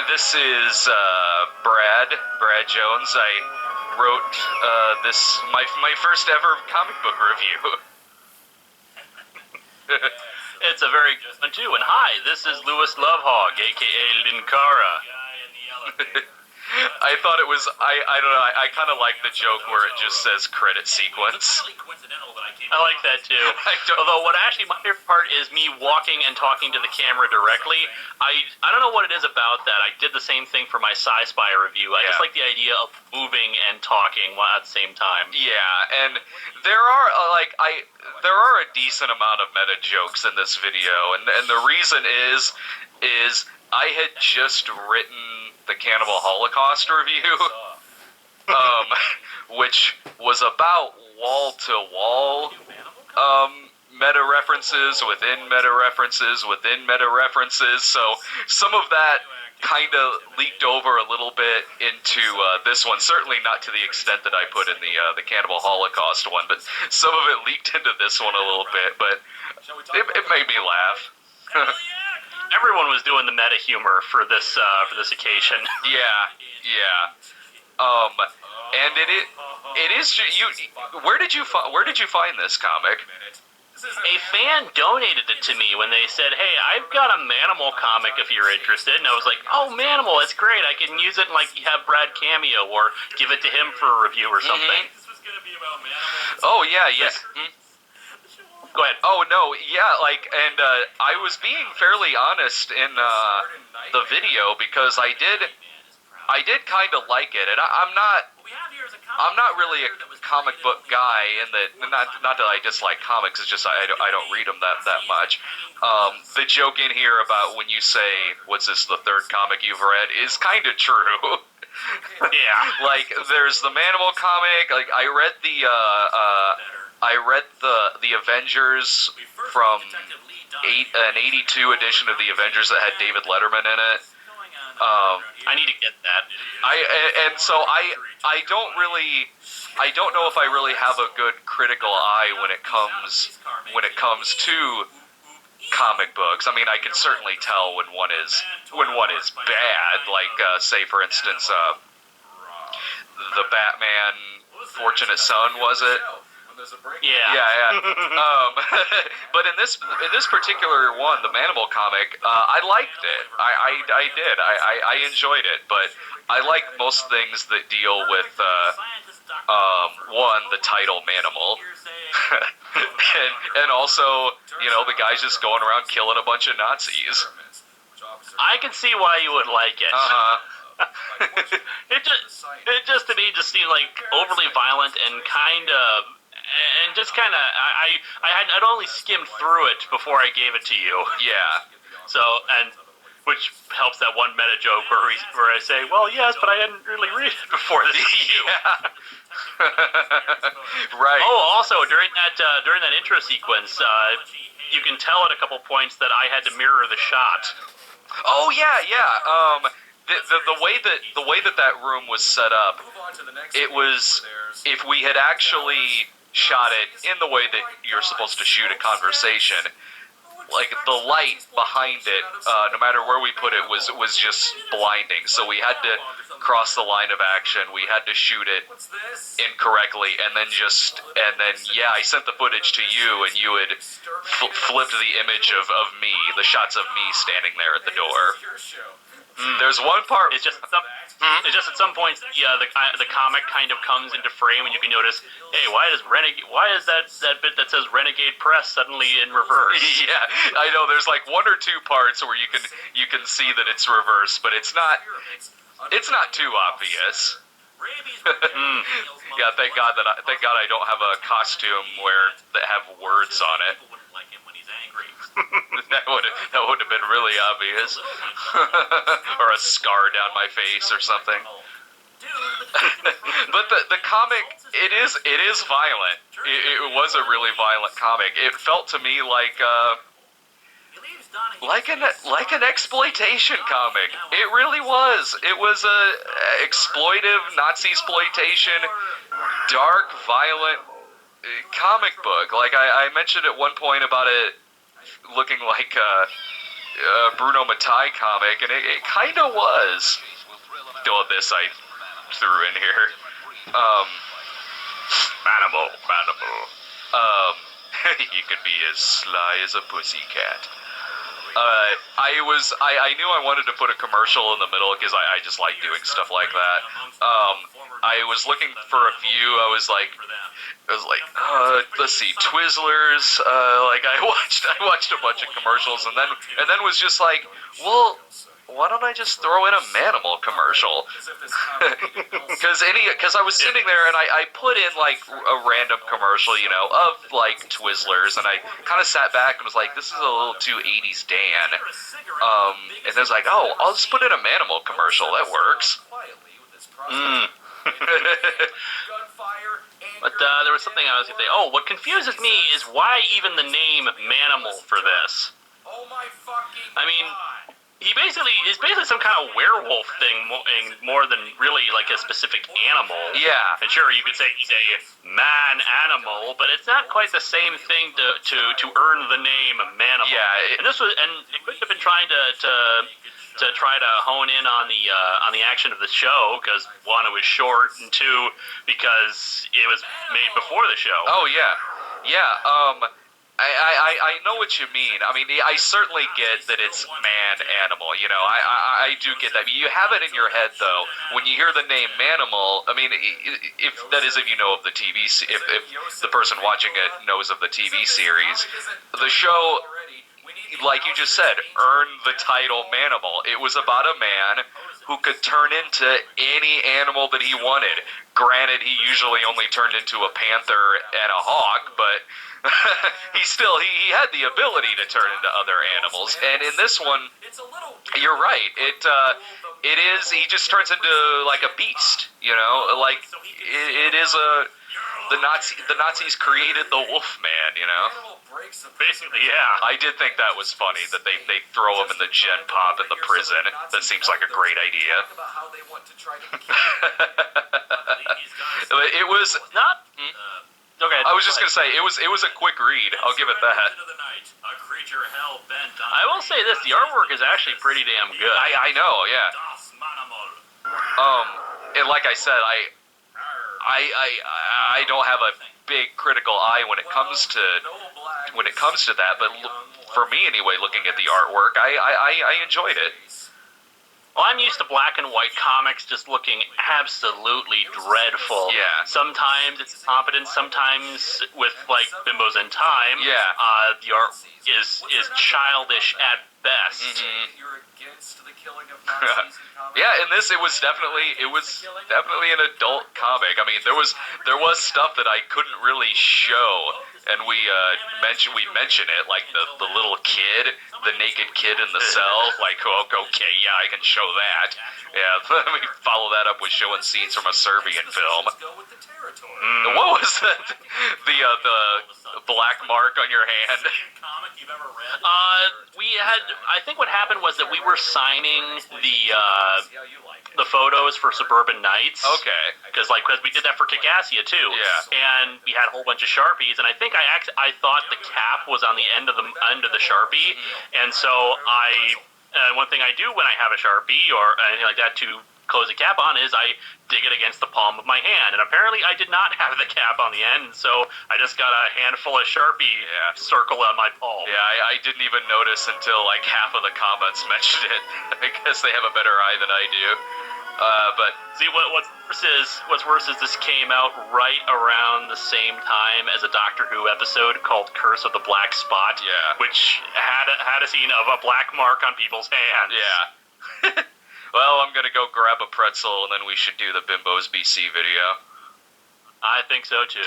this is Brad Jones. I wrote my first ever comic book review. It's a very good one, too. And hi, this is Louis Lovehog, a.k.a. Linkara. I thought it was, I don't know, I kind of like the joke where it just says credit sequence. I like that too. Although what actually my favorite part is me walking and talking to the camera directly. I don't know what it is about that. I did the same thing for my Sci-Spy review. I just like the idea of moving and talking while at the same time. Yeah, and there are there are a decent amount of meta jokes in this video, and the reason is I had just written the Cannibal Holocaust review, which was about wall-to-wall meta references within meta references within meta references, so some of that kind of leaked over a little bit into this one. Certainly not to the extent that I put in the Cannibal Holocaust one, but some of it leaked into this one a little bit, but it made me laugh. Everyone was doing the meta humor for this occasion. Yeah. And it is you. Where did you find this comic? A fan donated it to me when they said, "Hey, I've got a Manimal comic if you're interested." And I was like, "Oh, Manimal, that's great. I can use it and have Brad cameo or give it to him for a review or something." This was gonna be about Manimal. Oh yeah. Go ahead. Oh no, yeah, and I was being fairly honest in the video because I did kind of like it, and I'm not really a comic book guy, and not that I dislike comics. It's just I don't read them that much. The joke in here about when you say, "What's this, the third comic you've read?" is kind of true. Yeah. There's the Manimal comic. I read the Avengers from an '82 edition of the Avengers that had David Letterman in it. I need to get that. I don't know if I really have a good critical eye when it comes to comic books. I mean, I can certainly tell when one is bad. Say for instance, the Batman Fortunate Son, was it? Yeah. But in this particular one, the Manimal comic, I liked it. I did. I enjoyed it. But I like most things that deal with one, the title Manimal, and also the guy's just going around killing a bunch of Nazis. I can see why you would like it. It just to me just seemed overly violent and I'd only skimmed through it before I gave it to you. Yeah. So, which helps that one meta joke where I say, "Well, yes, but I hadn't really read it before this issue." Yeah. Right. Oh, also during that intro sequence, you can tell at a couple points that I had to mirror the shot. Oh yeah. The way that room was set up, it was, if we had actually shot it in the way that you're supposed to shoot a conversation, the light behind it, no matter where we put it, was just blinding. So we had to cross the line of action. We had to shoot it incorrectly, and then I sent the footage to you, and you had flipped the image of me, the shots of me standing there at the door. There's one part. It's just at some points, the comic kind of comes into frame, and you can notice, hey, why is that bit that says Renegade Press suddenly in reverse? Yeah, I know. There's one or two parts where you can see that it's reversed, but it's not too obvious. Yeah, thank God I don't have a costume that have words on it. That would have been really obvious. Or a scar down my face or something. But the comic, it is violent. It was a really violent comic. It felt to me like an exploitation comic. It really was. It was a exploitive Nazi-sploitation, dark, violent comic book. I mentioned at one point about it looking like Bruno Mattei comic, and it kind of was. Though this I threw in here. Manimal. You can be as sly as a pussycat. I knew I wanted to put a commercial in the middle because I just like doing stuff like that. I was looking for a few. I was like, let's see, Twizzlers. I watched a bunch of commercials, and then was just like, well, why don't I just throw in a Manimal commercial? Because I was sitting there and I put in like a random commercial, of like Twizzlers, and I kind of sat back and was like, this is a little too 80s Dan. And then I was like, oh, I'll just put in a Manimal commercial. That works. But there was something I was going to say. Oh, what confuses me is why even the name Manimal for this. I mean, He's basically some kind of werewolf thing more than really like a specific animal. Yeah. And sure, you could say he's a man-animal, but it's not quite the same thing to earn the name Manimal. Yeah. And it could have been trying to try to hone in on the action of the show, because one, it was short, and two, because it was made before the show. Oh yeah. I know what you mean. I mean, I certainly get that it's man-animal. I do get that. You have it in your head, though, when you hear the name Manimal. I mean, if you know of the TV, if the person watching it knows of the TV series, the show, like you just said, earned the title Manimal. It was about a man who could turn into any animal that he wanted. Granted, he usually only turned into a panther and a hawk, but he had the ability to turn into other animals. And in this one, you're right. It is. He just turns into like a beast. Like it is the Nazis created the Wolfman. Basically, yeah. I did think that was funny that they throw him in the gen pop in the prison. That seems like a great idea. It was not. Okay, I was just gonna say it was a quick read. I'll give it that. I will say this: the artwork is actually pretty damn good. I know, yeah. And like I said, I don't have a big critical eye when it comes to that, but for me anyway, looking at the artwork, I enjoyed it. Well, I'm used to black and white comics just looking absolutely dreadful. Yeah. Sometimes it's competent, sometimes with, like, Bimbos in Time, Yeah. The art is childish at best. Mm-hmm. Yeah, in this it was definitely an adult comic. I mean, there was stuff that I couldn't really show, and we mention it, like the little kid, the naked kid in the cell. Like, okay, yeah, I can show that. Yeah, we follow that up with showing scenes from a Serbian film. What was that? The black mark on your hand? I think what happened was that we were signing the photos for Suburban Nights. Okay. Because we did that for Kikassia too. Yeah. And we had a whole bunch of Sharpies, and I think I thought the cap was on the end of the Sharpie, and so one thing I do when I have a Sharpie or anything like that to close the cap on is I dig it against the palm of my hand, and apparently I did not have the cap on the end, so I just got a handful of Sharpie circle on my palm. Yeah, I didn't even notice until like half of the comments mentioned it. I guess they have a better eye than I do. But see, what's worse is this came out right around the same time as a Doctor Who episode called Curse of the Black Spot, which had a scene of a black mark on people's hands. Yeah. Well, I'm gonna go grab a pretzel, and then we should do the Bimbos BC video. I think so too.